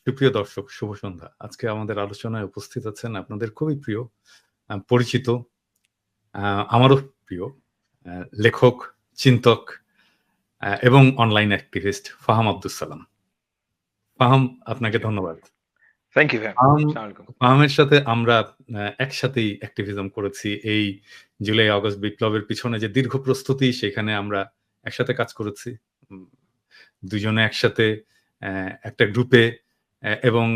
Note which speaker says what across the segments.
Speaker 1: সুপ্রিয় দর্শক, শুভ সন্ধ্যা। আজকে আমাদের আলোচনায় উপস্থিত আছেন আপনাদের খুবই প্রিয়, পরিচিত, আ আমারও প্রিয় আ লেখক, চিন্তক এবং অনলাইন অ্যাক্টিভিস্ট ফাহাম আব্দুস সালাম। ফাহাম, আপনাকে
Speaker 2: জি।
Speaker 1: ধন্যবাদ।
Speaker 2: থ্যাংক ইউ ভাইয়া।
Speaker 1: ফাহাম
Speaker 2: আসসালামু আলাইকুম।
Speaker 1: ফাহামের সাথে আমরা একসাথেই অ্যাক্টিভিজম করেছি। এই জুলাই আগস্ট বিপ্লবের পিছনে যে দীর্ঘ প্রস্তুতি, সেখানে আমরা একসাথে কাজ করেছি। উম দুজনে একসাথে একটা গ্রুপে এবং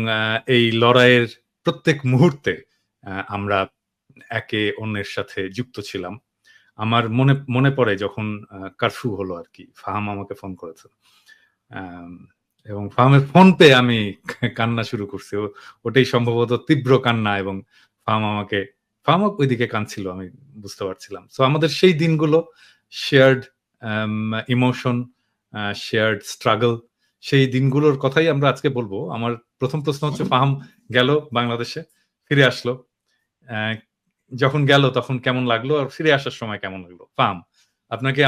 Speaker 1: এই লড়াইয়ের প্রত্যেক মুহূর্তে আমরা একে অন্যের সাথে যুক্ত ছিলাম। আমার মনে পড়ে যখন কারফিউ হলো আরকি। ফাহাম আমাকে ফোন করেছে। আম এবং ফাহামের ফোন পেয়ে আমি কান্না শুরু করছি। ওটাই সম্ভবত তীব্র কান্না এবং ফাহাম আমাকে ফাহামও ঐদিকে কাঁদছিল, আমি বুঝতে পারছিলাম। সো আমাদের সেই দিনগুলো শেয়ার্ড আম ইমোশন, শেয়ার্ড স্ট্রাগল, সেই দিনগুলোর কথাই আমরা আজকে বলব। আমার ১ম প্রশ্ন হচ্ছে, ফাহাম গেল বাংলাদেশে, ফিরে আসলো। অ্যা যখন গেল তখন কেমন লাগলো? আর ফিরে আসার সময় কেমন লাগলো? ফাহাম, আপনাকে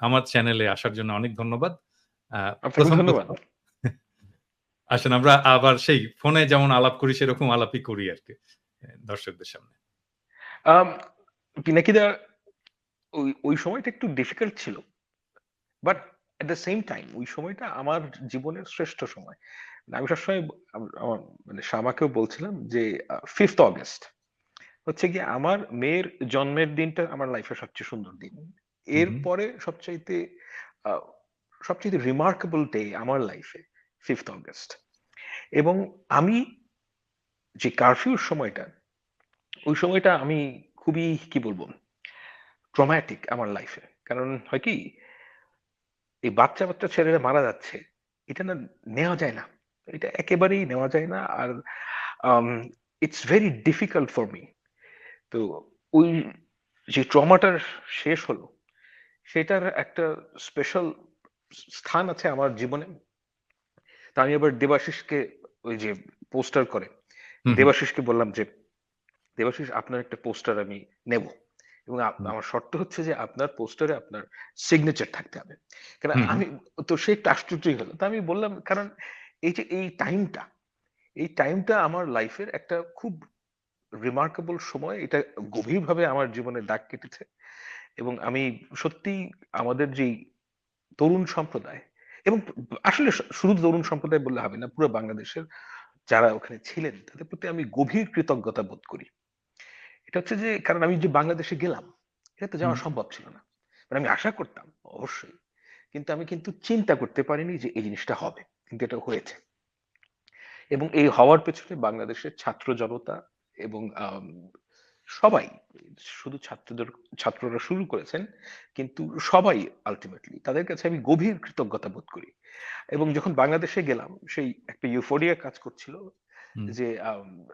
Speaker 1: আমার চ্যানেলে আসার জন্য অনেক ধন্যবাদ। আ
Speaker 2: আপনাকেও
Speaker 1: ১ম
Speaker 2: ধন্যবাদ।
Speaker 1: প্রশ্ন। আসেন আমরা আবার সেই ফোনে যেমন আলাপ করি সেরকম আলাপই করি আরকি দর্শকদের সামনে।
Speaker 2: আম পিনাকিদা ওই সময়টা একটু ডিফিকাল্ট ছিল। But at the same time ওই সময়টা আমার জীবনের শ্রেষ্ঠ সময়। আমি সবসময় আমার মানে শামাকেও বলছিলাম যে 5th অগাস্ট হচ্ছে গিয়ে আমার মেয়ের জন্মের দিনটা আমার লাইফের সবচেয়ে সুন্দর দিন।
Speaker 1: হু, হু,
Speaker 2: এরপরে আ সবচাইতে রিমার্কেবল ডে আমার লাইফে 5th অগাস্ট। এবং আমি যে কারফিউর সময়টা, ওই সময়টা আমি খুবই কি বলবো ট্রমাটিক আমার লাইফে। কারণ হয় কি এই বাচ্চা ছেলেরা মারা যাচ্ছে। এটা না নেওয়া যায় না। এটা একেবারেই নেওয়া যায় না। আর um it's very difficult for me. তো ওই যে ট্রমাটা শেষ হলো, সেটার একটা স্পেশাল স্থান আছে আমার জীবনে। তো আমি আবার দেবাশিসকে ওই যে পোস্টার করে,
Speaker 1: হু, হু,
Speaker 2: দেবাশিসকে বললাম যে, "দেবাশিস আপনার একটা পোস্টার আমি নেব। এবং
Speaker 1: হু,
Speaker 2: আমার শর্ত হচ্ছে যে আপনার পোস্টারে আপনার সিগনেচার থাকতে হবে।" কারণ
Speaker 1: হু, হু,
Speaker 2: আমি তো সে একটু আশ্চর্যই হলো। তো আমি বললাম কারণ এই যে এই টাইমটা আমার লাইফের একটা খুব রিমার্কেবল সময়। এটা গভীরভাবে আমার জীবনে দাগ কেটেছে। এবং আমি সত্যিই আমাদের যেই তরুণ সম্প্রদায় এবং আসলে শুধু তরুণ সম্প্রদায় বললে হবে না। পুরো বাংলাদেশের যারা ওখানে ছিলেন তাদের প্রতি আমি গভীর কৃতজ্ঞতা বোধ করি। এটা হচ্ছে যে কারণ আমি যে বাংলাদেশে গেলাম, এটা তো
Speaker 1: হু,
Speaker 2: যাওয়া সম্ভব ছিল না। মানে আমি আশা করতাম অবশ্যই। কিন্তু আমি চিন্তা করতে পারিনি যে এই জিনিসটা হবে। কিন্তু এটা হয়েছে। এবং এই হওয়ার পেছনে বাংলাদেশের ছাত্র জনতা এবং সবাই শুধু ছাত্ররা শুরু করেছেন। কিন্তু সবাই আল্টিমেটলি তাদের কাছে আমি গভীর কৃতজ্ঞতা বোধ করি। এবং যখন বাংলাদেশে গেলাম সেই একটা ইউফোরিয়া কাজ করছিল
Speaker 1: হু।
Speaker 2: যে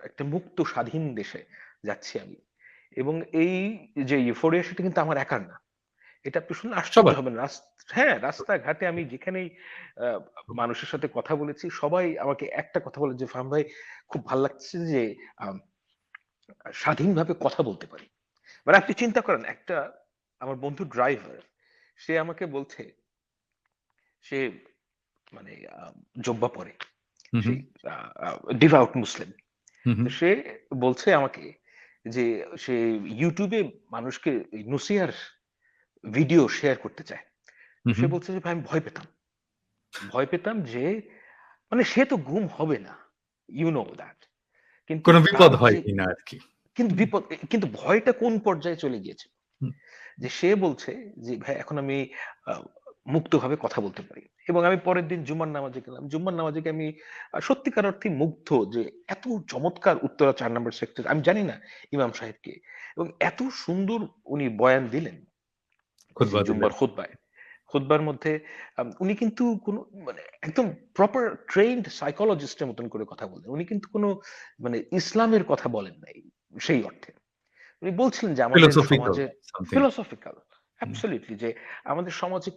Speaker 2: একটা মুক্ত স্বাধীন দেশে যাচ্ছি আমি। এবং এই যে ইউফোরিয়া সেটা কিন্তু আমার একার না। এটা আপনি শুনলে আশ্চর্য
Speaker 1: সবার।
Speaker 2: হবেন। হ্যাঁ, রাস্তাঘাটে আমি যেখানেই আ মানুষের সাথে কথা বলেছি সবাই আমাকে একটা কথা বলে যে, "ফাহাম ভাই খুব ভাল লাগছে যে আম স্বাধীনভাবে কথা বলতে পারি।" মানে আপনি চিন্তা করেন একটা আমার বন্ধু ড্রাইভার, সে আমাকে বলছে সে মানে জোব্বা পরে।
Speaker 1: হু, হু,
Speaker 2: সেই আ আ ডিভোউট মুসলিম।
Speaker 1: হু, হু,
Speaker 2: তো সে বলছে আমাকে যে সে YouTube এ মানুষকে এই নসিহার ভিডিও শেয়ার করতে চায়।
Speaker 1: হু,
Speaker 2: তো
Speaker 1: হু।
Speaker 2: সে বলছে যে, "ভাই আমি ভয় পেতাম।" ভয় পেতাম যে মানে সে তো গুম হবে না। You know that. কিন্তু
Speaker 1: কোন
Speaker 2: তার
Speaker 1: বিপদ হয়
Speaker 2: যে
Speaker 1: কিনা আরকি।
Speaker 2: কিন্তু
Speaker 1: হুম,
Speaker 2: বিপদ কিন্তু ভয়টা কোন পর্যায়ে চলে গিয়েছে?
Speaker 1: হুম,
Speaker 2: যে সে বলছে যে, "ভাই এখন আমি আ মুক্তভাবে কথা বলতে পারি।" এবং আমি পরের দিন জুমার নামাজে গেলাম। জুম্মার নামাজে গিয়ে আমি সত্যিকার অর্থেই মুগ্ধ যে এত চমৎকার উত্তরা ৪ নম্বর সেক্টর আমি জানি না ইমাম সাহেব কে। এবং এত সুন্দর উনি বয়ান দিলেন যে
Speaker 1: খুতবা দিলেন।
Speaker 2: জুম্মার খুতবায়। খুতবার মধ্যে উনি কিন্তু কোন মানে একদম প্রপার ট্রেইনড সাইকোলজিস্ট এর মতন করে কথা বললেন। উনি কিন্তু কোন মানে ইসলামের কথা বলেন নাই সেই অর্থে। উনি বলছিলেন যে আমাদের
Speaker 1: ফিলোসফিক্যাল
Speaker 2: সমাজে
Speaker 1: সামথিং।
Speaker 2: ফিলোসফিক্যাল
Speaker 1: হুম,
Speaker 2: অ্যাবসোলিউটলি যে আমাদের সমাজে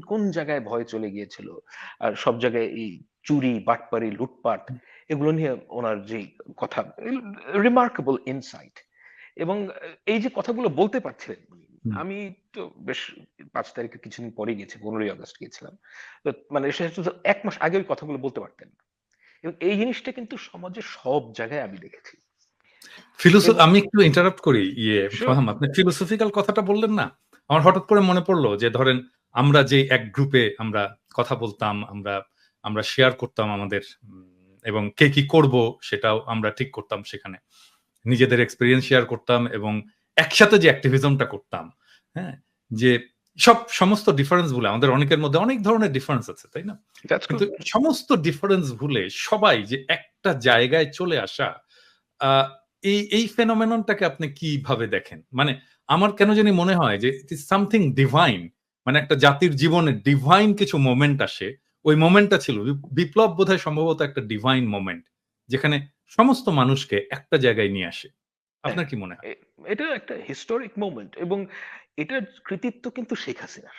Speaker 2: কোন জায়গায় ভয় চলে গিয়েছিল। আর সব জায়গায় এই চুরি, বাটপারি, লুটপাট
Speaker 1: হুম,
Speaker 2: এগুলো নিয়ে উনার যেই কথা রিমার্কেবল ইনসাইট এবং এই যে কথাগুলো বলতে পারছিলেন উনি,
Speaker 1: হুম।
Speaker 2: আমি তো বেশ ৫ তারিখের কিছুদিন পরে গিয়েছি, ১৫ই আগস্ট গিয়েছিলাম। তো মানে সে হচ্ছে ১ মাস আগে ওই কথাগুলো বলতে পারতেন না। এবং এই জিনিসটা কিন্তু সমাজের সব জায়গায় আমি দেখেছি। এবং
Speaker 1: আমি একটু ইন্টারাপ্ট করি।
Speaker 2: শিওর।
Speaker 1: ফাহাম, আপনি ফিলোসফিক্যাল কথাটা বললেন না? আমার হঠাৎ করে মনে পড়ল যে ধরেন আমরা যে এক গ্রুপে আমরা কথা বলতাম, আমরা আমরা শেয়ার করতাম আমাদের এবং কে কি করব সেটাও আমরা ঠিক করতাম সেখানে। নিজেদের এক্সপেরিয়েন্স শেয়ার করতাম এবং একসাথে যে অ্যাক্টিভিজমটা করতাম, হ্যাঁ? যে সমস্ত ডিফারেন্স ভুলে আমাদের অনেকের মধ্যে অনেক ধরনের ডিফারেন্স আছে, তাই না?
Speaker 2: দ্যাটস
Speaker 1: কিন্তু
Speaker 2: গুড।
Speaker 1: সমস্ত ডিফারেন্স ভুলে সবাই যে একটা জায়গায় চলে আসা, আ এই ফেনোমেননটাকে আপনি কিভাবে দেখেন? মানে আমার কেন জানি মনে হয় যে ইট ইস সামথিং ডিভাইন। মানে একটা জাতির জীবনে ডিভাইন কিছু মোমেন্ট আসে। ওই মোমেন্টটা ছিল বিপ্লব বোধহয় সম্ভবত একটা ডিভাইন মোমেন্ট। যেখানে সমস্ত মানুষকে একটা জায়গায় নিয়ে আসে।
Speaker 2: হ্যাঁ,
Speaker 1: আপনার কি মনে হয়?
Speaker 2: এটা একটা হিস্টোরিক মোমেন্ট এবং এটার কৃতিত্ব কিন্তু শেখ হাসিনার।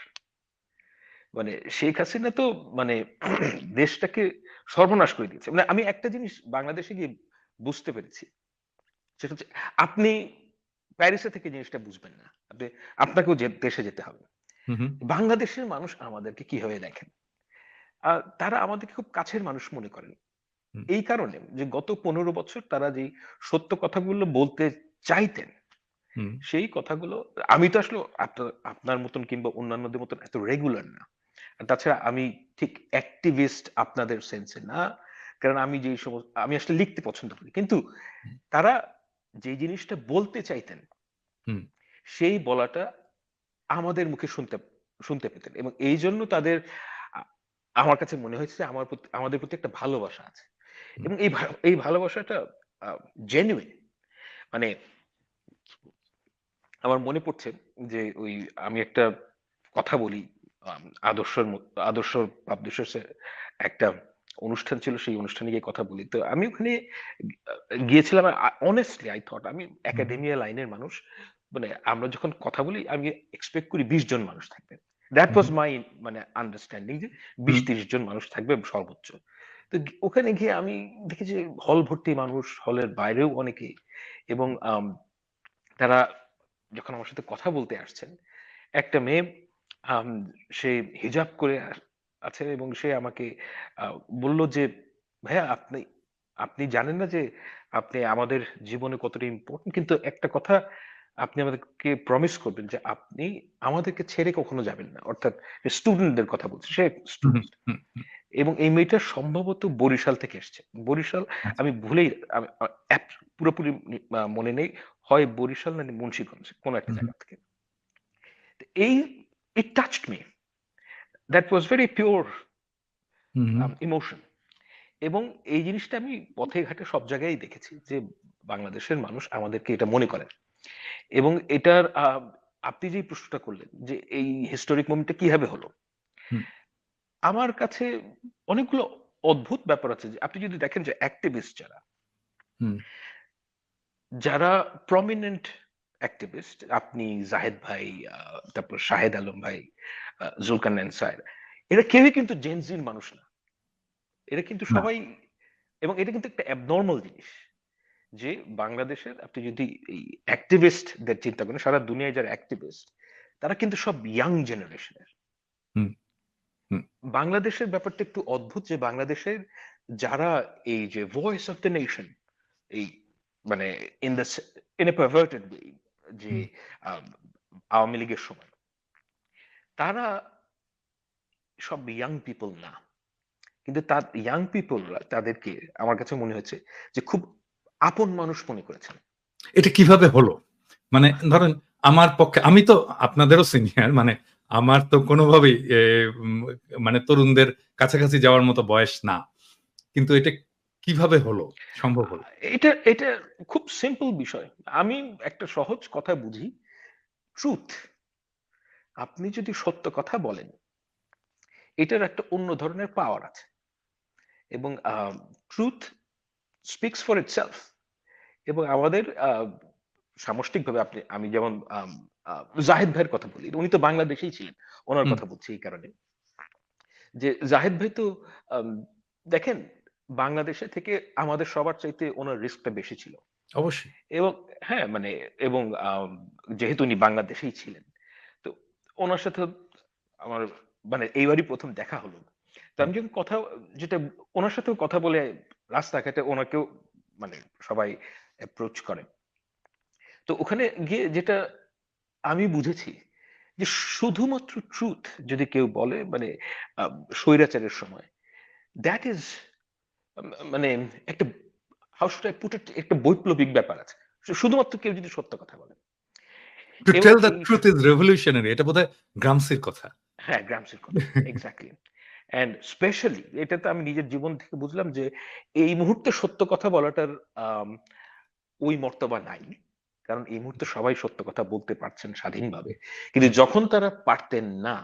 Speaker 2: মানে শেখ হাসিনা তো মানে দেশটাকে সর্বনাশ করে দিয়েছে। মানে আমি একটা জিনিস বাংলাদেশে গিয়ে বুঝতে পেরেছি। সেটা হচ্ছে আপনি প্যারিসে থেকে জিনিসটা বুঝবেন না। আপনাকেও দেশে যেতে হবে।
Speaker 1: হু, হু,
Speaker 2: বাংলাদেশের মানুষ আমাদেরকে কিভাবে দেখেন? তারা আমাদেরকে খুব কাছের মানুষ মনে করেন।
Speaker 1: হুম,
Speaker 2: এই কারণে যে গত ১৫ বছর তারা যেই সত্য কথাগুলো বলতে চাইতেন,
Speaker 1: হুম,
Speaker 2: সেই কথাগুলো আমি তো আসলে আপনার মতন কিংবা অন্যান্যদের মতন এত রেগুলার না। আর তাছাড়া আমি ঠিক অ্যাক্টিভিস্ট আপনাদের সেন্সে না। কারণ আমি আসলে লিখতে পছন্দ করি। কিন্তু
Speaker 1: হুম,
Speaker 2: তারা যে জিনিসটা বলতে চাইতেন,
Speaker 1: হুম,
Speaker 2: সেই বলাটা আমাদের মুখে শুনতে শুনতে পেতেন। এবং এইজন্য তাদের আ আমার কাছে মনে হয়েছে যে আমাদের প্রতি একটা ভালোবাসা আছে।
Speaker 1: হুম,
Speaker 2: এবং এই ভালোবাসাটা আ জেনুইন। মানে আমার মনে পড়ছে যে আমি একটা কথা বলি আম আদর্শ পাবলিশার্স এর একটা অনুষ্ঠান ছিল, সেই অনুষ্ঠানে গিয়ে কথা বলি। তো আমি ওখানে গিয়েছিলাম honestly I thought আমি
Speaker 1: হুম,
Speaker 2: একাডেমিয়া লাইনের মানুষ। মানে আমরা যখন কথা বলি আমি এক্সপেক্ট করি ২০ জন মানুষ থাকবে। That
Speaker 1: hmm,
Speaker 2: was
Speaker 1: hmm,
Speaker 2: my মানে আন্ডারস্ট্যান্ডিং যে
Speaker 1: হুম,
Speaker 2: ২০-৩০ জন মানুষ থাকবে সর্বোচ্চ। তো ওখানে গিয়ে আমি দেখি যে হল ভর্তি মানুষ, হলের বাইরেও অনেকে এবং তারা যখন আমার সাথে কথা বলতে আসছেন, একটা মেয়ে আম সে হিজাব করে আছে এবং সে আমাকে আ বলল যে, "ভাইয়া আপনি আপনি জানেন না যে আপনি আমাদের জীবনে কতটা ইম্পোর্টেন্ট। কিন্তু একটা কথা আপনি আমাদেরকে প্রমিস করবেন যে আপনি আমাদেরকে ছেড়ে কখনো যাবেন না।" অর্থাৎ স্টুডেন্টদের কথা বলছি। সে
Speaker 1: হুম,
Speaker 2: স্টুডেন্ট।
Speaker 1: হুম, হুম,
Speaker 2: এবং এই মেয়েটা সম্ভবত বরিশাল থেকে এসছে। বরিশাল
Speaker 1: আচ্ছা।
Speaker 2: আমি ভুলেই আমি পুরোপুরি মনে নেই। হয় বরিশাল না মুন্সিগঞ্জ কোন একটা
Speaker 1: হুম, হুম,
Speaker 2: জায়গা থেকে। তো it touched me. That was very pure
Speaker 1: hmm, hmm.
Speaker 2: Emotion. এবং এই জিনিসটা আমি পথে ঘাটে সব জায়গায় দেখেছি যে বাংলাদেশের মানুষ আমাদেরকে এটা মনে করেন। এবং এটার আপনি যেই প্রশ্নটা করলেন যে এই হিস্টোরিক মোমেন্টটা কিভাবে হলো?
Speaker 1: হুম,
Speaker 2: আমার কাছে অনেকগুলো অদ্ভুত ব্যাপার আছে যে আপনি যদি দেখেন যে অ্যাক্টিভিস্ট
Speaker 1: হুম,
Speaker 2: যারা প্রমিনেন্ট অ্যাক্টিভিস্ট আপনি জাহেদ ভাই, তারপর শাহেদ আলম ভাই, জুলকারনাইন স্যার, এরা কেউই কিন্তু জেনজির মানুষ না। এরা কিন্তু
Speaker 1: না।
Speaker 2: সবাই এবং এটা কিন্তু একটা অ্যাবনরমাল জিনিস। যে বাংলাদেশের আপনি যদি এই অ্যাক্টিভিস্টদের চিন্তা করেন, সারা দুনিয়ায় যারা অ্যাক্টিভিস্ট, তারা কিন্তু সব ইয়াং জেনারেশনের।
Speaker 1: হুম, হুম,
Speaker 2: বাংলাদেশের ব্যাপারটা একটু অদ্ভুত যে বাংলাদেশের যারা এই যে ভয়েস অফ দ্য নেশন এই মানে in the in a perverted way যে
Speaker 1: হুম।
Speaker 2: আম আওয়ামী লীগের সময়, তারা সব ইয়াং পিপল না। কিন্তু তার ইয়াং পিপলরা তাদেরকে আমার কাছে মনে হয়েছে যে খুব আপন মানুষ মনে করেছেন।
Speaker 1: এটা কিভাবে হলো? মানে ধরেন আমার পক্ষে আমি তো আপনাদেরও সিনিয়র মানে আমার তো কোনোভাবেই উম মানে তরুণদের কাছাকাছি যাওয়ার মতো বয়স না। কিন্তু এটা কিভাবে হলো? সম্ভব হলো?
Speaker 2: এটা খুব সিম্পল বিষয়। আমি একটা সহজ কথা বুঝি। ট্রুথ। আপনি যদি সত্য কথা বলেন, এটার একটা অন্য ধরনের পাওয়ার আছে। এবং ট্রুথ স্পিকস ফর ইটসেলফ। এবং আমাদের সামষ্টিকভাবে আমি যেমন আম আ জাহেদ ভাইয়ের কথা বলি। উনি তো বাংলাদেশেই ছিলেন। উনার
Speaker 1: হুম,
Speaker 2: কথা বলছি এই কারণে। যে জাহেদ ভাই তো আম দেখেন বাংলাদেশে থেকে আমাদের সবার চাইতে উনার রিস্কটা বেশি ছিল।
Speaker 1: অবশ্যই।
Speaker 2: এবং হ্যাঁ, মানে এবং যেহেতু উনি বাংলাদেশেই ছিলেন। তো উনার সাথে আমার মানে এইবারই ১ম দেখা হলো। তো আমি যখন কথা যেটা ওনার সাথেও কথা বলে রাস্তাঘাটে ওনাকেও মানে সবাই অ্যাপ্রোচ করে। তো ওখানে গিয়ে যেটা আমি বুঝেছি যে শুধুমাত্র ট্রুথ যদি কেউ বলে মানে আ স্বৈরাচারের সময় দ্যাট ইজ মানে একটা how should I put it একটা বৈপ্লবিক ব্যাপার আছে। শুধুমাত্র কেউ যদি সত্য কথা বলে
Speaker 1: টু
Speaker 2: এবং
Speaker 1: টেল দ্য
Speaker 2: এই
Speaker 1: ট্রুথ ইজ রেভলিউশনারি এটা বোধহয় গ্রামসির কথা।
Speaker 2: হ্যাঁ, গ্রামসির কথা। এক্সাক্টলি। অ্যান্ড স্পেশালি এটা তো আমি নিজের জীবন থেকে বুঝলাম যে এই মুহূর্তে সত্য কথা বলাটার আম ওই মর্তবা নাই। কারণ এই মুহূর্তে সবাই সত্য কথা বলতে পারছেন স্বাধীনভাবে। কিন্তু
Speaker 1: হুম,
Speaker 2: যখন তারা পারতেন না,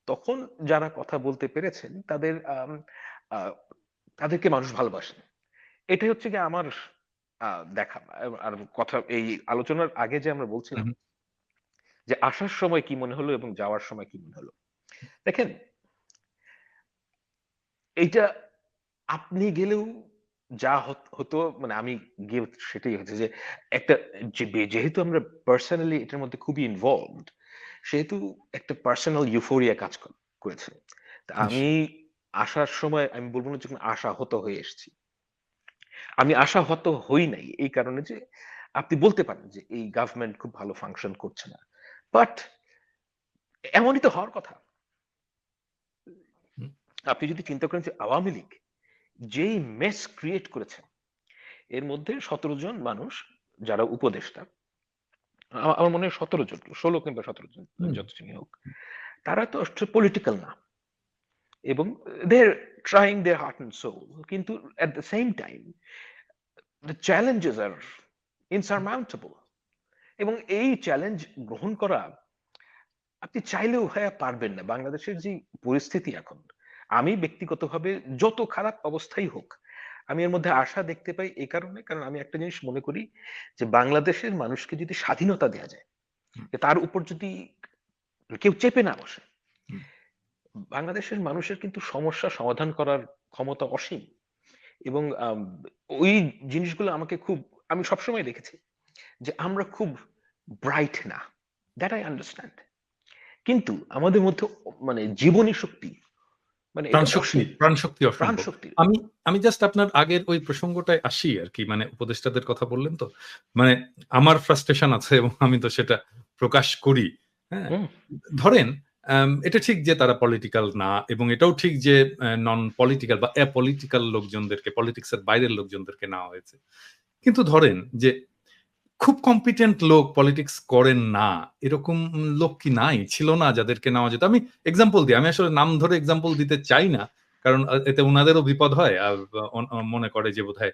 Speaker 2: তখন যারা কথা বলতে পেরেছেন তাদের আ তাদেরকে মানুষ ভালোবাসেন। এটাই হচ্ছে গিয়ে আমার আ দেখা। আর কথা এই আলোচনার আগে যে আমরা বলছিলাম
Speaker 1: হুম,
Speaker 2: যে আসার সময় কি মনে হলো এবং যাওয়ার সময় কি মনে হলো। দেখেন এইটা আপনি গেলেও যা হতো মানে আমি গিয়ে সেটাই হচ্ছে যে একটা যেহেতু আমরা পার্সোনালি এটার মধ্যে খুবই ইনভলভড সেহেতু একটা পার্সোনাল ইউফোরিয়া কাজ করেছে। তা আমি
Speaker 1: নিশ্চয়ই।
Speaker 2: আসার সময় আমি বলব না যখন আশাহত হয়ে এসেছি। আমি আশাহত হই নাই এই কারণে যে আপনি বলতে পারেন যে এই গভর্নমেন্ট খুব ভালো ফাংশন করছে না। বাট এমনই তো হওয়ার কথা।
Speaker 1: হুম,
Speaker 2: আপনি যদি চিন্তা করেন যে আওয়ামী লীগ যেই মেস ক্রিয়েট করেছে এর মধ্যে ১৭ জন মানুষ যারা উপদেষ্টা, আমার মনে হয় ১৭ জন, ১৬ কিংবা ১৭ জন
Speaker 1: হুম,
Speaker 2: যতজনই হোক। তারা তো পলিটিক্যাল না এবং they are trying their heart and soul. কিন্তু at the same time the challenges are insurmountable এবং এই চ্যালেঞ্জ গ্রহণ করা আপনি চাইলেও ভাইয়া পারবেন না। বাংলাদেশের যে পরিস্থিতি এখন, আমি ব্যক্তিগতভাবে যত খারাপ অবস্থাই হোক, আমি এর মধ্যে আশা দেখতে পাই এই কারণে, কারণ আমি একটা জিনিস মনে করি যে বাংলাদেশের মানুষকে যদি স্বাধীনতা দেয়া যায়,
Speaker 1: হুম,
Speaker 2: যে তার উপর যদি কেউ চেপে না বসে,
Speaker 1: হুম,
Speaker 2: বাংলাদেশের মানুষের কিন্তু সমস্যা সমাধান করার ক্ষমতা অসীম এবং ওই জিনিসগুলো আমাকে খুব আমি সবসময় দেখেছি যে আমরা খুব ব্রাইট না। That I understand. কিন্তু আমাদের মধ্যে মানে জীবনী শক্তি মানে এটা অসীম।
Speaker 1: প্রাণশক্তি
Speaker 2: প্রাণ
Speaker 1: অসম্ভব।
Speaker 2: শক্তি।
Speaker 1: আমি আমি জাস্ট আপনার আগের ওই প্রসঙ্গটায় আসি আরকি। মানে উপদেষ্টাদের কথা বললেন তো। মানে আমার ফ্রাস্ট্রেশন আছে এবং আমি তো সেটা প্রকাশ করি। হ্যাঁ?
Speaker 2: হুম,
Speaker 1: ধরেন এটা ঠিক যে তারা পলিটিক্যাল না এবং এটাও ঠিক যে নন পলিটিক্যাল বা এপলিটিক্যাল লোকজনদেরকে পলিটিক্স এর বাইরের লোকজনদেরকে নেওয়া হয়েছে। কিন্তু ধরেন যে খুব কম্পিটেন্ট লোক পলিটিক্স করেন না। এরকম লোক কি নাই? ছিল না যাদেরকে নেওয়া যেত? আমি এক্সাম্পল দিই। আমি আসলে নাম ধরে এক্সাম্পল দিতে চাই না। কারণ এতে উনাদেরও বিপদ হয়। আর মনে করে যে বোধহয়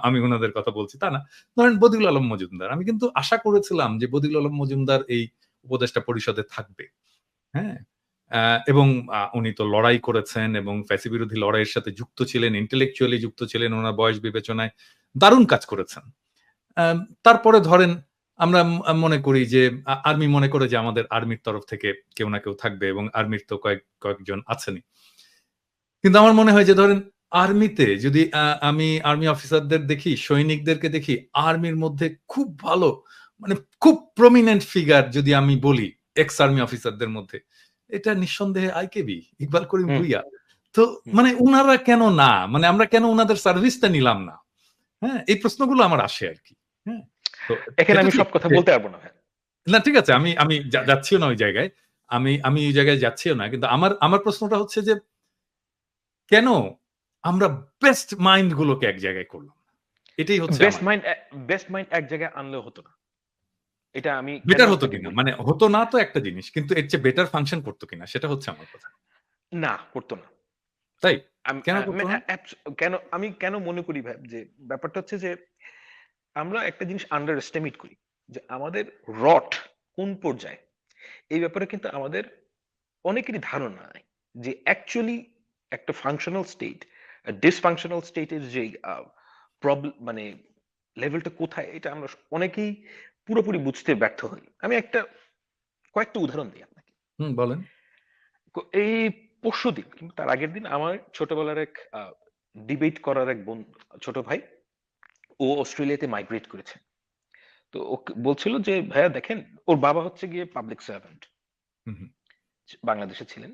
Speaker 1: আমি উনাদের কথা বলছি, তা না। ধরেন বদিউল আলম মজুমদার। আমি কিন্তু আশা করেছিলাম যে বদিউল আলম মজুমদার এই উপদেষ্টা পরিষদে থাকবে। হ্যাঁ? আ এবং উনি তো লড়াই করেছেন এবং ফ্যাসি বিরোধী লড়াইয়ের সাথে যুক্ত ছিলেন, intellectually যুক্ত ছিলেন, উনার বয়স বিবেচনায় দারুণ কাজ করেছেন। আম তারপরে ধরেন আমরা মনে করি যে আর্মি মনে করে যে আমাদের আর্মির তরফ থেকে কেউ না কেউ থাকবে এবং আর্মির তো কয়েকজন আছেনই। কিন্তু আমার মনে হয় যে ধরেন আর্মিতে যদি আমি আর্মি অফিসারদের দেখি, সৈনিকদেরকে দেখি, আর্মির মধ্যে খুব ভালো মানে খুব প্রমিনেন্ট ফিগার যদি আমি বলি এক্স আর্মি অফিসারদের মধ্যে, এটা নিঃসন্দেহে আইকেবি, ইকবাল করিম
Speaker 2: হুম,
Speaker 1: ভূঁইয়া। তো
Speaker 2: হুম।
Speaker 1: মানে উনারা কেন না? মানে আমরা কেন উনাদের সার্ভিসটা নিলাম না? হ্যাঁ? এই প্রশ্নগুলো আমার আসে আরকি। হ্যাঁ? তো
Speaker 2: এখানে
Speaker 1: সেটা
Speaker 2: আমি
Speaker 1: ঠিক
Speaker 2: সব কথা
Speaker 1: যে
Speaker 2: বলতে পারব না ভাই।
Speaker 1: না ঠিক আছে আমি আমি যাচ্ছিও না ওই জায়গায়। আমি ওই জায়গায় যাচ্ছিও না। কিন্তু আমার আমার প্রশ্নটা হচ্ছে যে কেন আমরা বেস্ট মাইন্ড গুলোকে এক জায়গায় করলাম না? এটাই হচ্ছে
Speaker 2: বেস্ট
Speaker 1: আমার
Speaker 2: মাইন্ড বেস্ট মাইন্ড এক জায়গায় আনলেও হতো না। এটা আমি কেন
Speaker 1: বেটার হতো
Speaker 2: আপনাকে
Speaker 1: কিনা?
Speaker 2: বলি?
Speaker 1: মানে হতো না তো একটা জিনিস। কিন্তু এর চেয়ে বেটার ফাংশন করত কিনা? সেটা হচ্ছে আমার কথা।
Speaker 2: না, করত না।
Speaker 1: তাই?
Speaker 2: আম
Speaker 1: কেন
Speaker 2: আ
Speaker 1: করত
Speaker 2: মে
Speaker 1: না?
Speaker 2: আ অ্যাবস কেন আমি কেন মনে করি ভাই যে ব্যাপারটা হচ্ছে যে আমরা একটা জিনিস আন্ডার এস্টিমেট করি। যে আমাদের রট কোন পর্যায়ে? এই ব্যাপারে কিন্তু আমাদের অনেকেরই ধারণা নাই যে অ্যাকচুয়ালি একটা ফাংশনাল স্টেট ডিসফাংশনাল স্টেটের যে মানে লেভেলটা কোথায় এটা আমরা অনেকেই পুরোপুরি বুঝতে ব্যর্থ হই। আমি কয়েকটা উদাহরণ দিই আপনাকে।
Speaker 1: হুম, বলেন।
Speaker 2: এই পরশুদিন কিংবা তার আগের দিন আমার ছোটবেলার এক ডিবেট করার এক ছোট ভাই ও অস্ট্রেলিয়াতে মাইগ্রেট করেছে। তো ও বলছিল যে ভাইয়া দেখেন ওর বাবা হচ্ছে গিয়ে পাবলিক সার্ভেন্ট
Speaker 1: হুম, হুম,
Speaker 2: বাংলাদেশে ছিলেন।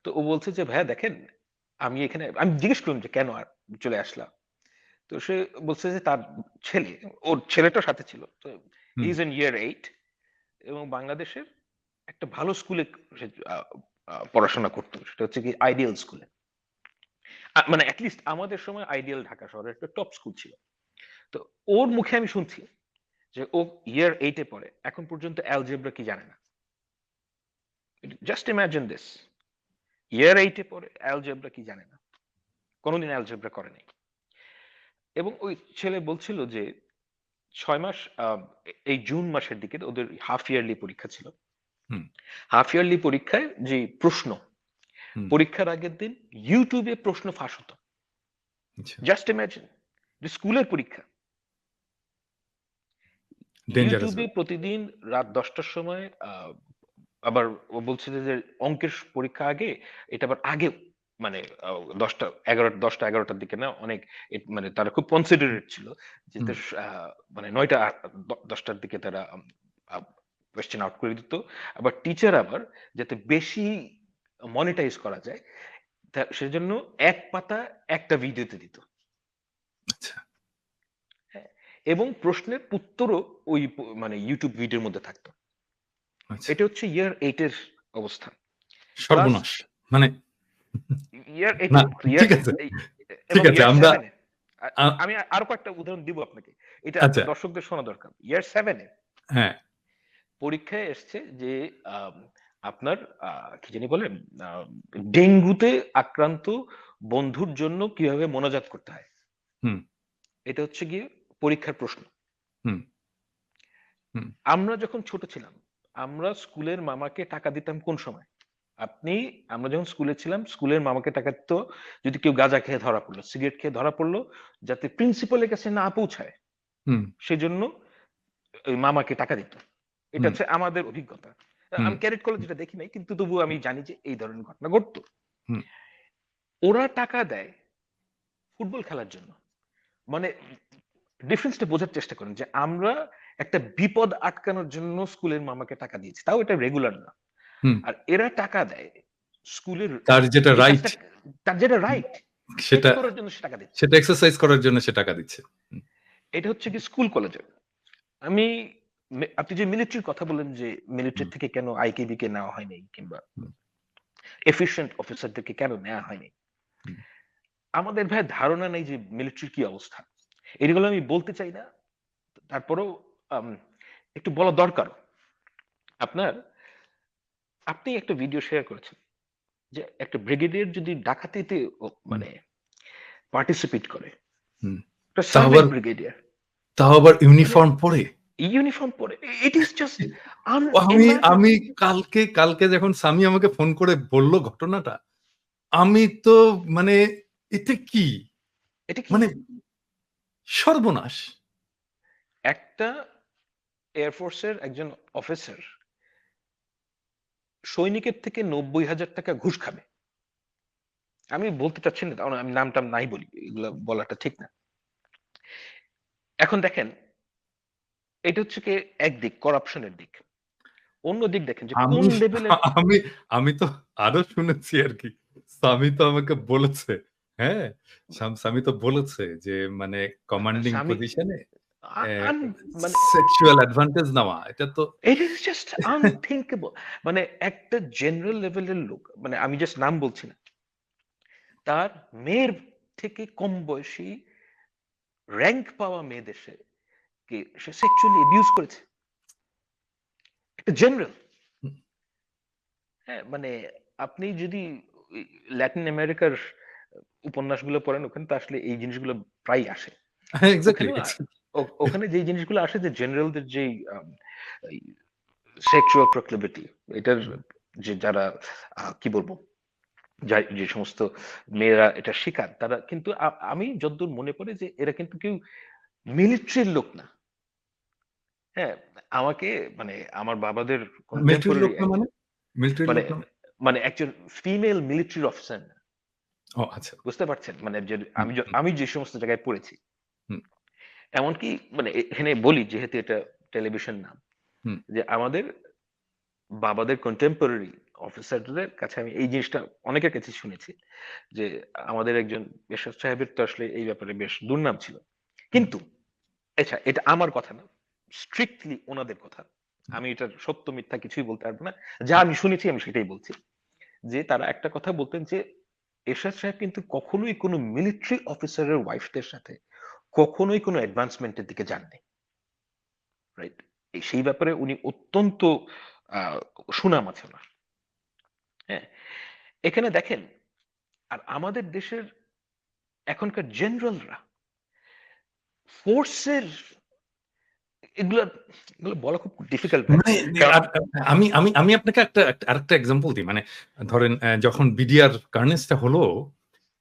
Speaker 2: তো ও বলছে যে ভাইয়া দেখেন আমি জিজ্ঞেস করলাম যে কেন আর চলে আসলা? তো সে বলছে যে তার ছেলে, ওর ছেলেটার সাথে ছিল। তো হি
Speaker 1: হুম,
Speaker 2: ইজ ইন ইয়ার 8 এবং বাংলাদেশের একটা ভালো স্কুলে সে পড়াশোনা করতো। সেটা হচ্ছে কি আইডিয়াল স্কুলে। মানে এট লিস্ট আমাদের সময় আইডিয়াল ঢাকা শহরের একটা টপ স্কুল ছিল। তো ওর মুখে আমি শুনছি যে ও ইয়ার 8 এ পড়ে। এখন পর্যন্ত অ্যালজেব্রা কি জানে না। Just imagine this. ইয়ার 8 এ পড়ে অ্যালজেব্রা কি জানে না। কোনদিন অ্যালজেব্রা করে নাই। এবং ওই ছেলে বলছিল যে ৬ মাস এই জুন মাসের দিকে ওদের হাফ ইয়ারলি পরীক্ষা ছিল।
Speaker 1: হুম,
Speaker 2: হাফ ইয়ারলি পরীক্ষায় যে প্রশ্ন,
Speaker 1: হুম,
Speaker 2: পরীক্ষার আগের দিন ইউটিউবে প্রশ্ন ফাঁস হতো।
Speaker 1: আচ্ছা,
Speaker 2: জাস্ট ইমাজিন যে স্কুলের পরীক্ষা।
Speaker 1: ডেঞ্জারাস
Speaker 2: ইউটিউবে
Speaker 1: ব্যাপার।
Speaker 2: প্রতিদিন রাত ১০টার সময় আবার ও বলছিল যে অঙ্কের পরীক্ষা আগে, এটা আবার আগেও মানে ১০টা ১০টা ১১টার দিকে না অনেক মানে তারা খুব কনসিডারেট ছিল।
Speaker 1: হুম,
Speaker 2: যেটা মানে ৯টা ১০টার দিকে তারা কোয়েশ্চেন আউট করে দিত। আবার টিচার আবার যাতে বেশি মনিটাইজ করা যায় সেজন্য এক পাতা একটা ভিডিওতে দিত।
Speaker 1: আচ্ছা,
Speaker 2: হ্যাঁ? এবং প্রশ্নের উত্তরও ওই মানে ইউটিউব ভিডিওর মধ্যে থাকতো।
Speaker 1: আচ্ছা।
Speaker 2: এটা হচ্ছে ইয়ার 8 এর অবস্থা। ক্লাস
Speaker 1: সর্বনাশ। মানে
Speaker 2: ইয়ার 8
Speaker 1: না,
Speaker 2: এ ইয়ার
Speaker 1: ঠিক আছে,
Speaker 2: এই
Speaker 1: ঠিক
Speaker 2: এবং
Speaker 1: আছে।
Speaker 2: ইয়ার
Speaker 1: আমরা
Speaker 2: 7 এ
Speaker 1: আ
Speaker 2: আমি আরো কয়েকটা উদাহরণ দিব আপনাকে। এটা
Speaker 1: আচ্ছা,
Speaker 2: দর্শকদের শোনা দরকার। ইয়ার 7 এ
Speaker 1: হ্যাঁ,
Speaker 2: পরীক্ষায় এসছে যে আম আপনার কি জানি বলে? আ ডেঙ্গুতে আক্রান্ত বন্ধুর জন্য কিভাবে মোনাজাত করতে হয়?
Speaker 1: হুম,
Speaker 2: এটা হচ্ছে গিয়ে পরীক্ষার প্রশ্ন।
Speaker 1: হুম, হুম,
Speaker 2: আমরা যখন ছোট ছিলাম, আমরা স্কুলের মামাকে টাকা দিতাম কোন সময়? আমরা যখন স্কুলে ছিলাম, স্কুলের মামাকে টাকা দিত যদি কেউ গাঁজা খেয়ে ধরা পড়লো, সিগারেট খেয়ে ধরা পড়লো, যাতে প্রিন্সিপালের কাছে না পৌঁছায়,
Speaker 1: হুম,
Speaker 2: সেজন্য ওই মামাকে টাকা দিত। এটা
Speaker 1: হুম,
Speaker 2: হচ্ছে আমাদের অভিজ্ঞতা।
Speaker 1: হুম,
Speaker 2: আমি ক্যাডেট কলেজে এটা দেখি নাই, কিন্তু তবুও আমি জানি যে এই ধরনের ঘটনা ঘটতো।
Speaker 1: হুম।
Speaker 2: ওরা টাকা দেয় ফুটবল খেলার জন্য। মানে ডিফারেন্সটা বোঝার চেষ্টা করেন যে আমরা একটা বিপদ আটকানোর জন্য স্কুলের মামাকে টাকা দিয়েছি। তাও এটা রেগুলার না।
Speaker 1: হুম।
Speaker 2: আর এরা টাকা দেয় স্কুলের
Speaker 1: তার যেটা
Speaker 2: এই
Speaker 1: রাইট
Speaker 2: কাজটা তার যেটা রাইট সেটা
Speaker 1: সেটা
Speaker 2: করার জন্য সে টাকা দিচ্ছে।
Speaker 1: সেটা এক্সারসাইজ করার জন্য সে টাকা দিচ্ছে। হুম,
Speaker 2: এটা হচ্ছে কি স্কুল কলেজে। আমি আপনি যে মিলিটারির কথা বললেন যে মিলিটারি
Speaker 1: হুম,
Speaker 2: থেকে কেন আইকেবি কে নেওয়া হয়নি কিংবা
Speaker 1: হুম,
Speaker 2: এফিশিয়েন্ট অফিসারদেরকে কেন নেওয়া হয়নি।
Speaker 1: হুম,
Speaker 2: আমাদের ভাই ধারণা নেই যে মিলিটারির কি অবস্থা। এগুলো আমি বলতে চাই না। তারপরেও আম একটু বলা দরকার। আপনার আপনি একটা ভিডিও শেয়ার করেছেন যে একটা ব্রিগেডিয়ার যদি ডাকাতিতে
Speaker 1: হুম,
Speaker 2: মানে পার্টিসিপেট করে,
Speaker 1: হুম।
Speaker 2: একটা
Speaker 1: তাও
Speaker 2: সার্ভিস
Speaker 1: আবার
Speaker 2: ব্রিগেডিয়ার
Speaker 1: তাও আবার
Speaker 2: মানে
Speaker 1: ইউনিফর্ম পরে।
Speaker 2: ইউনিফর্ম পরে, ইট ইজ জাস্ট
Speaker 1: আমি আমি
Speaker 2: আনইমাজিনেবল।
Speaker 1: কালকে যখন সামি আমাকে ফোন করে বলল ঘটনাটা, আমি তো মানে এটা কি?
Speaker 2: এটা কি?
Speaker 1: মানে সর্বনাশ!
Speaker 2: একটা এয়ারফোর্সের একজন অফিসার সৈনিকের থেকে ৯০,০০০ টাকা ঘুষ খাবে। আমি বলতে চাচ্ছি না, কারণ আমি নাম-টাম নাই বলি। এগুলা বলাটা ঠিক না। এখন দেখেন, এটা হচ্ছে গিয়ে একদিক করাপশন এর দিক। অন্য দিক দেখেন যে কোন
Speaker 1: আমি
Speaker 2: লেভেলের
Speaker 1: আমি আমি তো আরো শুনেছি আরকি। সামি তো আমাকে বলেছে, হ্যাঁ? সামি তো বলেছে যে মানে কমান্ডিং
Speaker 2: স্বামী
Speaker 1: পজিশনে
Speaker 2: আ
Speaker 1: অ্যা
Speaker 2: আন মানে
Speaker 1: সেক্সুয়াল অ্যাডভান্টেজ নেওয়া। এটা তো
Speaker 2: ইট ইস জাস্ট আনথিংকেবল। মানে একটা জেনারেল লেভেলের লোক, মানে আমি জাস্ট নাম বলছি না। তার মেয়ের থেকে কম বয়সী র‍্যাংক পাওয়া মেয়েদের সে সেক্সুয়ালি অ্যাবিউজ করেছে। একটা জেনারেল।
Speaker 1: হুম,
Speaker 2: হ্যাঁ? মানে আপনি যদি ওই ল্যাটিন আমেরিকার উপন্যাসগুলো পড়েন, ওখানে তো আসলে এই জিনিসগুলো প্রায়ই আসে।
Speaker 1: হ্যাঁ, এক্সাক্টলি,
Speaker 2: ওখানেও
Speaker 1: এক্সাক্টলি।
Speaker 2: ওখানে যেই জিনিসগুলো আসে যে জেনারেলদের যেই এই সেক্সুয়াল প্রক্লিভিটি, এটার
Speaker 1: হুম,
Speaker 2: যে যারা কি বলবো? যে সমস্ত মেয়েরা এটা শিকার, তারা কিন্তু আমি যতদূর মনে পড়ে যে এরা কিন্তু কেউ মিলিটারির লোক না। হ্যাঁ? আমাকে মানে আমার বাবাদের
Speaker 1: মিলিটারির লোক
Speaker 2: কন্টেম্পোরারি
Speaker 1: না মানে? মিলিটারির
Speaker 2: মানে
Speaker 1: লোক না?
Speaker 2: মানে একজন ফিমেল মিলিটারি অফিসার না।
Speaker 1: ও আচ্ছা।
Speaker 2: বুঝতে পারছেন? মানে যে
Speaker 1: হুম, হুম,
Speaker 2: আমি যে সমস্ত জায়গায় পড়েছি।
Speaker 1: হুম,
Speaker 2: এমনকি মানে এখানে বলি যেহেতু এটা টেলিভিশন নাম,
Speaker 1: হুম,
Speaker 2: যে আমাদের বাবাদের কন্টেম্পোরারি অফিসারদের কাছে আমি এই জিনিসটা অনেকের কাছে শুনেছি যে আমাদের একজন এরশাদ সাহেবের তো আসলে এই ব্যাপারে বেশ দুর্নাম ছিল।
Speaker 1: হুম,
Speaker 2: কিন্তু আচ্ছা, এটা আমার কথা না, স্ট্রিক্টলি ওনাদের কথা।
Speaker 1: হুম,
Speaker 2: আমি এটার সত্য মিথ্যা কিছুই বলতে পারবো না। যা
Speaker 1: হুম।
Speaker 2: আমি শুনেছি আমি সেটাই বলছি। যে তারা একটা কথা বলতেন যে এরশাদ সাহেব কিন্তু কখনোই কোনো মিলিটারি অফিসারের ওয়াইফদের সাথে কখনোই কোনো অ্যাডভান্সমেন্টের দিকে যাননি। রাইট? সেই ব্যাপারে উনি অত্যন্ত আ সুনাম আছে উনার। হ্যাঁ? এখানে দেখেন আর আমাদের দেশের এখনকার জেনারেলরা ফোর্সের এগুলা এগুলো বলা খুব ডিফিকাল্ট ভাই।
Speaker 1: মানে
Speaker 2: কারণ
Speaker 1: আমি আমি আমি আপনাকে আরেকটা এক্সাম্পল দিই। মানে ধরেন যখন বিডিআর কার্নেসটা হলো,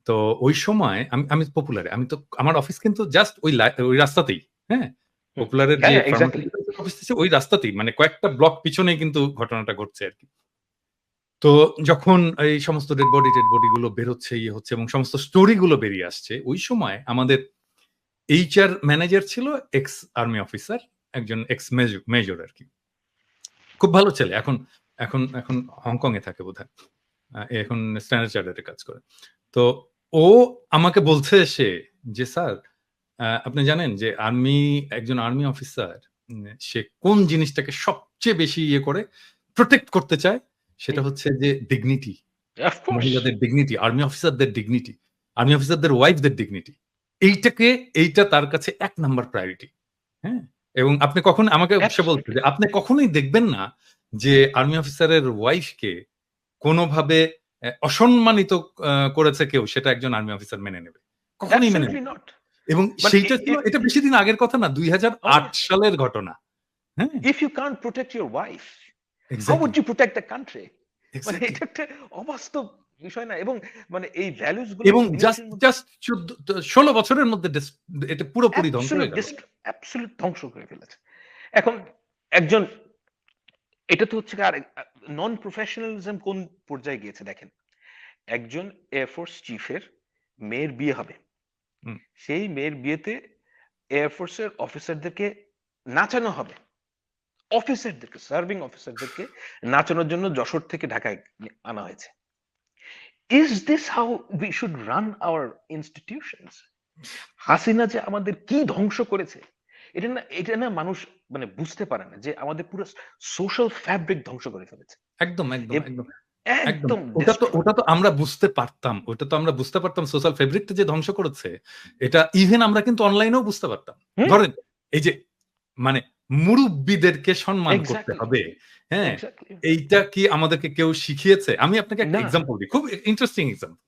Speaker 1: তো ওই সময় আমি আমি পপুলারে আমি তো আমার অফিস কিন্তু জাস্ট ওই রাস্তাতেই, হ্যাঁ?
Speaker 2: হুম, হুম।
Speaker 1: পপুলারের যে
Speaker 2: হ্যাঁ, এক্সাক্টলি।
Speaker 1: ফার্মাসিউটিক্যালস অফিস আছে ওই রাস্তাতেই, মানে কয়েকটা ব্লক পিছনেই কিন্তু ঘটনাটা ঘটছে আরকি। তো যখন এই সমস্ত টেড বডি গুলো বেরোচ্ছে, ইয়ে হচ্ছে এবং সমস্ত স্টোরি গুলো বেরিয়ে আসছে, ওই সময় আমাদের এইচআর ম্যানেজার ছিল এক্স আর্মি অফিসার, একজন এক্স মেজর আরকি। খুব ভালো ছেলে। এখন এখন এখন হংকং এ থাকে বোধহয়। এখন স্ট্যান্ডার্ড চার্টার্ড এ কাজ করে। তো ও আমাকে বলছে এসে যে, "স্যার, আপনি জানেন যে একজন আর্মি অফিসার সে কোন জিনিসটাকে সবচেয়ে বেশি ইয়ে করে প্রটেক্ট করতে চায়? সেটা
Speaker 2: হুম,
Speaker 1: হচ্ছে যে ডিগনিটি।
Speaker 2: Of course.
Speaker 1: মহিলাদের ডিগনিটি, আর্মি অফিসারদের ডিগনিটি, আর্মি অফিসারদের ওয়াইফদের ডিগনিটি। এইটা তার কাছে ১ নাম্বার প্রায়োরিটি।" হ্যাঁ? এবং আপনি কখন আমাকে সে বলছে
Speaker 2: অ্যাবসোলিউটলি।
Speaker 1: যে, "আপনি কখনোই দেখবেন না যে আর্মি অফিসারের ওয়াইফকে কোনভাবে অসম্মানিত করেছে কেউ, সেটা একজন আর্মি অফিসার মেনে নেবে। কখনোই মেনে
Speaker 2: অ্যাবসোলিউটলি
Speaker 1: নেবে না।"
Speaker 2: নট।
Speaker 1: এবং
Speaker 2: বাট
Speaker 1: সেইটা ছিল, এটা বেশিদিন আগের কথা না,
Speaker 2: oh
Speaker 1: ২০০৮
Speaker 2: yeah,
Speaker 1: সালের ঘটনা। হ্যাঁ?
Speaker 2: if you can't protect your wife, how
Speaker 1: exactly,
Speaker 2: would you protect the country? মানে
Speaker 1: এক্সাক্টলি।
Speaker 2: এটা একটা অবাস্তব বিষয় না? এবং মানে এই ভ্যালুস গুলো
Speaker 1: এবং
Speaker 2: মিলিটারির মধ্যে
Speaker 1: জাস্ট ১৬ বছরের মধ্যে এটা পুরোপুরি ধ্বংস
Speaker 2: অ্যাবসোলিউট
Speaker 1: হয়ে গেল।
Speaker 2: অ্যাবসোলিউট ধ্বংস করে ফেলেছে। এখন একজন এটা তো হচ্ছে আর নন প্রফেশনালিজম কোন পর্যায়ে গিয়েছে দেখেন। একজন এয়ারফোর্স চিফের মেয়ের বিয়ে হবে।
Speaker 1: হুম,
Speaker 2: সেই মেয়ের বিয়েতে এয়ারফোর্সের অফিসারদেরকে নাচানো হবে। অফিসারদেরকে, সার্ভিং অফিসারদেরকে নাচানোর জন্য যশোর থেকে ঢাকায় আনা হয়েছে। Is this how we should run our institutions? Hasina যে আমাদের কি ধ্বংস করেছে, এটা না মানুষ মানে বুঝতে পারে না যে আমাদের পুরো সোশ্যাল ফ্যাব্রিক ধ্বংস করে ফেলেছে।
Speaker 1: একদম, একদম,
Speaker 2: এব
Speaker 1: একদম। একদম।
Speaker 2: একদম ডেস্ট্রয়।
Speaker 1: ওটা তো আমরা বুঝতে পারতাম। ওটা তো আমরা বুঝতে পারতাম, সোশ্যাল ফেব্রিকটা যে ধ্বংস করেছে, এটা ইভেন আমরা কিন্তু অনলাইনেও বুঝতে পারতাম।
Speaker 2: হুম,
Speaker 1: ধরেন এই যে মানে মুরুব্বিদেরকে সম্মান করতে
Speaker 2: এক্সাক্টলি,
Speaker 1: হবে, হ্যাঁ?
Speaker 2: এক্সাক্টলি।
Speaker 1: এইটা কি আমাদেরকে কেউ শিখিয়েছে? আমি আপনাকে একটা
Speaker 2: না।
Speaker 1: এক্সাম্পল দিই। খুব ইন্টারেস্টিং এক্সাম্পল।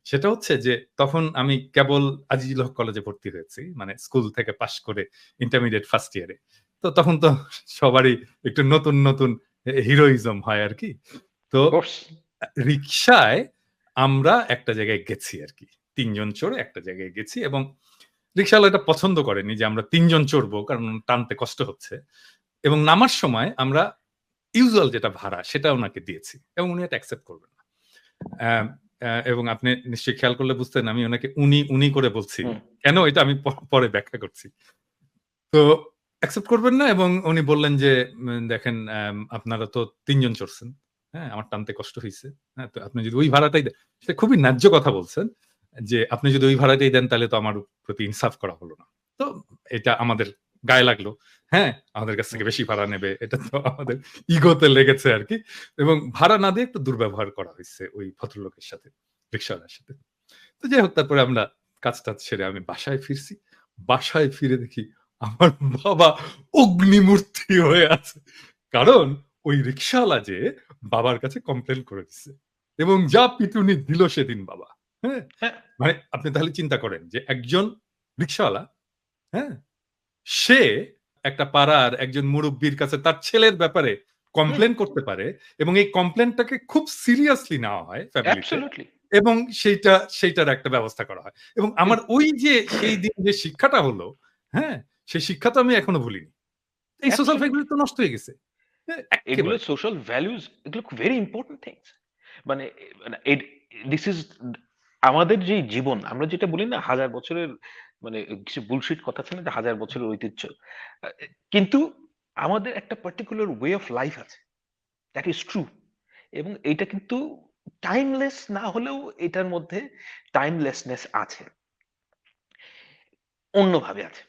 Speaker 1: সেটা হচ্ছে যে তখন আমি কেবল আজিজুল হক কলেজে ভর্তি হয়েছি। মানে স্কুল থেকে পাস করে ইন্টারমিডিয়েট ফার্স্ট ইয়ারে। তো তখন তো সবারই একটু নতুন, নতুন হিরোইজম হয় আরকি। তো
Speaker 2: অফ কোর্স।
Speaker 1: রিক্সায় আমরা একটা জায়গায় গেছি আরকি। ৩ জন চড়ে একটা জায়গায় গেছি এবং রিক্শাওয়ালা এটা পছন্দ করেনি যে আমরা ৩ জন চড়বো, কারণ টানতে কষ্ট হচ্ছে। এবং নামার সময় আমরা ইউজুয়াল যেটা ভাড়া সেটা উনাকে দিয়েছি এবং উনি এটা অ্যাকসেপ্ট করবেন না। অ্যা এবং আপনি নিশ্চয়ই খেয়াল করলে বুঝতেন আমি উনাকে উনি করে বলছি।
Speaker 2: হুম,
Speaker 1: কেন এটা আমি পরে ব্যাখ্যা করছি। তো অ্যাকসেপ্ট করবেন না এবং উনি বললেন যে, "দেখেন, আপনারা তো ৩ জন চড়ছেন। হ্যাঁ? আমার টানতে কষ্ট হইছে। হ্যাঁ? তো আপনি যদি ওই ভাড়াটাই দেন।" সেটা খুবই ন্যায্য কথা বলছেন যে, "আপনি যদি ওই ভাড়াটাই দেন তাহলে তো আমার প্রতি ইনসাফ করা হলো না।" তো এটা আমাদের গায়ে লাগলো। হ্যাঁ? আমাদের কাছ
Speaker 2: হুম।
Speaker 1: থেকে বেশি ভাড়া নেবে। এটা তো আমাদের ইগোতে লেগেছে আরকি। এবং ভাড়া না দিয়ে একটু দুর্ব্যবহার করা হইছে ওই ভদ্রলোকের সাথে, রিক্শাওয়ালার সাথে। তো যাই হোক, তারপরে আমরা কাজ-টাজ সেরে আমি বাসায় ফিরছি। বাসায় ফিরে দেখি আমার বাবা অগ্নিমূর্তি হয়ে আছে। কারণ ওই রিক্শাওয়ালা যে বাবার কাছে কমপ্লেইন করে দিছে। এবং যা পিটুনি দিল সেদিন বাবা। হ্যাঁ?
Speaker 2: হ্যাঁ,
Speaker 1: মানে আপনি তাহলে চিন্তা করেন যে একজন রিক্শাওয়ালা, হ্যাঁ? সে একটা পাড়ার একজন মুরুব্বির কাছে তার ছেলের ব্যাপারে
Speaker 2: হুম,
Speaker 1: কমপ্লেইন করতে পারে এবং এই কমপ্লেইনটাকে খুব সিরিয়াসলি নেওয়া হয় ফ্যামিলিতে
Speaker 2: অ্যাবসোলিউটলি।
Speaker 1: এবং সেইটার একটা ব্যবস্থা করা হয়। এবং
Speaker 2: এব
Speaker 1: আমার ওই যে সেই দিন যে শিক্ষাটা হলো, হ্যাঁ? সেই শিক্ষা তো আমি এখনো ভুলিনি। এই সোশ্যাল
Speaker 2: অ্যাবসোলিউটলি।
Speaker 1: ফ্যাব্রিক তো নষ্ট হয়ে গেছে। হ্যাঁ?
Speaker 2: এগুলো
Speaker 1: এক্কেবারে।
Speaker 2: সোশ্যাল ভ্যালুস, এগুলো খুব ভেরি ইম্পোর্টেন্ট থিংস। মানে মানে দিস ইজ আমাদের যে জীবন আমরা যেটা বলি না হাজার বছরের মানে কিছু বুলশিট কথা আছে না যে হাজার বছরের ঐতিহ্য। আ কিন্তু আমাদের একটা পার্টিকুলার ওয়ে অফ লাইফ আছে। That is true. এবং এটা কিন্তু টাইমলেস না হলেও এটার মধ্যে টাইমলেসনেস আছে, অন্যভাবে আছে।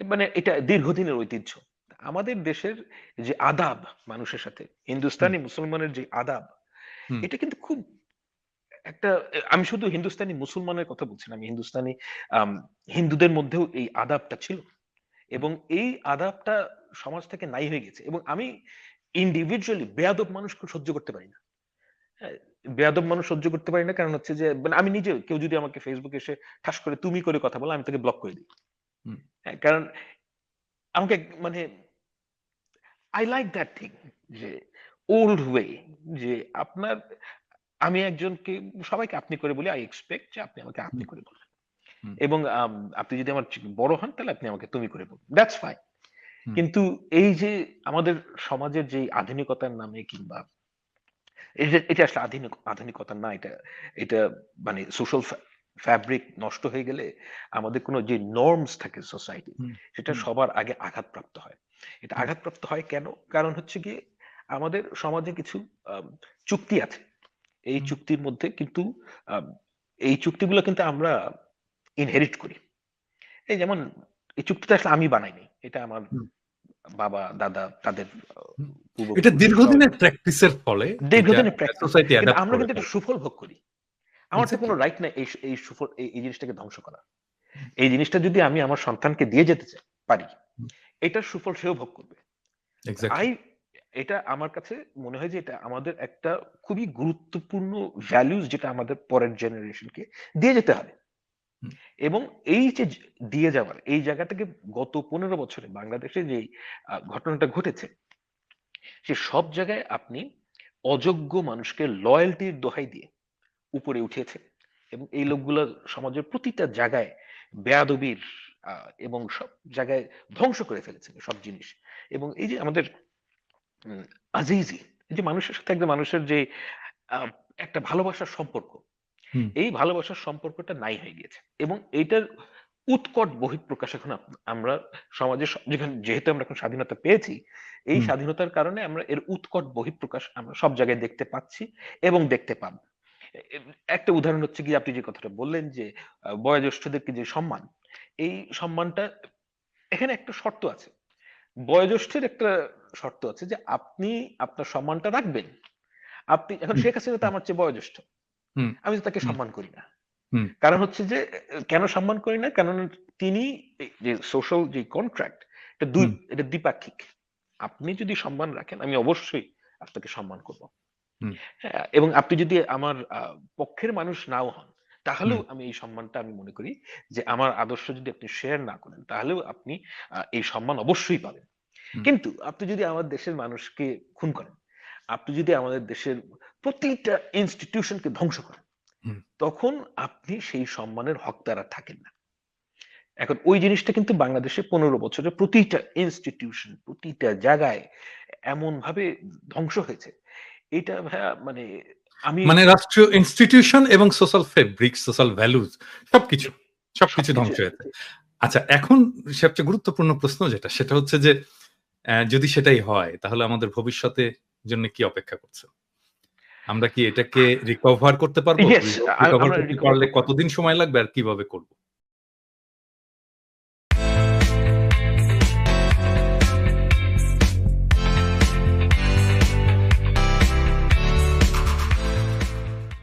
Speaker 2: মানে এটা দীর্ঘদিনের ঐতিহ্য। আমাদের দেশের যে আদাব মানুষের সাথে,
Speaker 1: হুম,
Speaker 2: হিন্দুস্তানি মুসলমানের যে আদাব,
Speaker 1: হুম,
Speaker 2: এটা কিন্তু খুব একটা, আমি শুধু হিন্দুস্তানি মুসলমানের কথা বলছি না, আমি হিন্দুস্তানি আম হিন্দুদের মধ্যেও এই আদাবটা ছিল।
Speaker 1: হুম,
Speaker 2: এবং এই আদাবটা সমাজ থেকে নাই হয়ে গেছে। এবং আমি ইন্ডিভিজুয়ালি বেয়াদব মানুষ খুব সহ্য করতে পারি না। হ্যাঁ? বেয়াদব মানুষ সহ্য করতে পারি না, কারণ হচ্ছে যে মানে আমি নিজেও, কেউ যদি আমাকে ফেসবুকে এসে ঠাস করে তুমি করে কথা বলে, আমি তাকে ব্লক করে দিই।
Speaker 1: হুম,
Speaker 2: হ্যাঁ? কারণ আমাকে মানে I like that thing, যে ওল্ড ওয়ে, যে আপনার, আমি একজনকে সবাইকে আপনি করে বলি, I expect যে আপনি আমাকে আপনি
Speaker 1: হুম,
Speaker 2: করে বলবেন।
Speaker 1: হুম,
Speaker 2: এবং আপনি যদি আমার বড় হন তাহলে আপনি আমাকে তুমি করে বলবেন। That's fine.
Speaker 1: হুম,
Speaker 2: কিন্তু এই যে আমাদের সমাজের যে আধুনিকতার নামে, কিংবা এটা আসলে আধুনিকতা না, এটা মানে সোশ্যাল ফ্যাব্রিক নষ্ট হয়ে গেলে আমাদের কোনো যে নরমস থাকে সোসাইটি,
Speaker 1: হুম,
Speaker 2: সেটা
Speaker 1: হুম,
Speaker 2: সবার আগে আঘাতপ্রাপ্ত হয়। এটা
Speaker 1: হুম,
Speaker 2: আঘাতপ্রাপ্ত হয় কেন? কারণ হচ্ছে গিয়ে আমাদের সমাজে কিছু আম চুক্তি আছে। এই
Speaker 1: হুম,
Speaker 2: চুক্তির মধ্যে কিন্তু আম এই চুক্তিগুলো কিন্তু আমরা ইনহেরিট করি। এই যেমন, এই চুক্তিটা আসলে আমি বানাইনি। এটা আমার
Speaker 1: হুম,
Speaker 2: বাবা, দাদা, তাদের
Speaker 1: হুম। এটা
Speaker 2: পূর্বপুরুষ সবাই
Speaker 1: দীর্ঘদিনের প্র্যাকটিসের ফলে এটা
Speaker 2: দীর্ঘদিনের প্র্যাকটিস।
Speaker 1: সোসাইটি
Speaker 2: কিন্তু
Speaker 1: অ্যাডাপ্ট
Speaker 2: আমরা
Speaker 1: করে
Speaker 2: কিন্তু এটা
Speaker 1: ফেলে।
Speaker 2: সুফল ভোগ করি। আমার তো কোনো
Speaker 1: এক্সাক্টলি।
Speaker 2: রাইট নাই এই সুফল, এই জিনিসটাকে ধ্বংস করা। এই জিনিসটা যদি আমি আমার সন্তানকে দিয়ে যেতে পারি,
Speaker 1: হুম,
Speaker 2: এটার সুফল সেও ভোগ করবে।
Speaker 1: এক্সাক্টলি।
Speaker 2: আই এটা আমার কাছে মনে হয় যে এটা আমাদের একটা খুবই গুরুত্বপূর্ণ ভ্যালুস, যেটা আমাদের পরের জেনারেশনকে দিয়ে যেতে হবে।
Speaker 1: হুম,
Speaker 2: এবং এই যে দিয়ে যাওয়ার এই জায়গা থেকে গত ১৫ বছরে বাংলাদেশে যে ঘটনাটা ঘটেছে, সে সব জায়গায় আপনি অযোগ্য মানুষকে লয়াল্টির দোহাই দিয়ে উপরে উঠিয়েছে। এবং এই লোকগুলো সমাজের প্রতিটা জায়গায় বেয়াদবির এবং সব জায়গায় ধ্বংস করে ফেলেছে সব জিনিস। এবং এই যে আমাদের উম আজিজি, এই যে মানুষের সাথে একজন মানুষের যে আ একটা ভালোবাসার সম্পর্ক,
Speaker 1: হুম,
Speaker 2: এই ভালোবাসার সম্পর্কটা নাই হয়ে গিয়েছে। এবং এইটার উৎকট বহিঃপ্রকাশ এখন আমরা সমাজে যেহেতু আমরা এখন স্বাধীনতা পেয়েছি, এই
Speaker 1: হুম,
Speaker 2: স্বাধীনতার কারণে আমরা এর উৎকট বহিঃপ্রকাশ আমরা সব জায়গায় দেখতে পাচ্ছি এবং দেখতে পাবো। এ একটা উদাহরণ হচ্ছে গিয়ে আপনি যে কথাটা বললেন যে বয়োজ্যেষ্ঠদেরকে যে সম্মান, এই সম্মানটা, এখানে একটা শর্ত আছে। বয়োজ্যেষ্ঠের একটা শর্ত আছে যে আপনি আপনার সম্মানটা রাখবেন। আপনি এখন
Speaker 1: হুম,
Speaker 2: শেখ হাসিনা তো আমার চেয়ে বয়োজ্যেষ্ঠ।
Speaker 1: হুম,
Speaker 2: আমি তো তাকে
Speaker 1: হুম,
Speaker 2: সম্মান করি না।
Speaker 1: হুম,
Speaker 2: কারণ হচ্ছে যে কেন সম্মান করি না? কারণ তিনি এই যে সোশ্যাল যে কন্ট্রাক্ট,
Speaker 1: হুম,
Speaker 2: এটা দ্বিপাক্ষিক। আপনি যদি সম্মান রাখেন, আমি অবশ্যই আপনাকে সম্মান করব।
Speaker 1: হুম,
Speaker 2: হ্যাঁ, এবং আপনি যদি আমার পক্ষের মানুষ নাও হন, তাহলেও
Speaker 1: হুম,
Speaker 2: আমি এই সম্মানটা আমি মনে করি যে আমার আদর্শ যদি আপনি শেয়ার না করেন, তাহলেও আপনি এই সম্মান অবশ্যই পাবেন।
Speaker 1: হুম,
Speaker 2: কিন্তু আপনি যদি আমার দেশের মানুষকে খুন করেন, আপনি যদি আমাদের দেশের প্রতিটা ইনস্টিটিউশনকে ধ্বংস করেন,
Speaker 1: হুম।
Speaker 2: তখন আপনি সেই সম্মানের হকদার আর থাকেন না। এখন ওই জিনিসটা কিন্তু বাংলাদেশে ১৫ বছরে প্রতিটা ইনস্টিটিউশন, প্রতিটা জায়গায় এমনভাবে ধ্বংস হয়েছে। এটা ভাইয়া মানে আমি
Speaker 1: মানে রাষ্ট্রীয় ইনস্টিটিউশন এবং সোশ্যাল ফেব্রিক, সোশ্যাল ভ্যালুজ
Speaker 2: এ
Speaker 1: সবকিছু, সবকিছু
Speaker 2: সবকিছু,
Speaker 1: ধ্বংস হয়েছে। আচ্ছা, এখন সবচেয়ে গুরুত্বপূর্ণ প্রশ্ন যেটা, সেটা হচ্ছে যে যদি সেটাই হয় তাহলে আমাদের ভবিষ্যতের জন্য কি অপেক্ষা করছে? আমরা কি এটাকে রিকভার করতে পারবো?
Speaker 2: ইয়েস,
Speaker 1: রিকভার
Speaker 2: আমরা
Speaker 1: করতে
Speaker 2: রিকভার
Speaker 1: পারলে
Speaker 2: করতে পারব।
Speaker 1: কতদিন সময় লাগবে আর কিভাবে করব?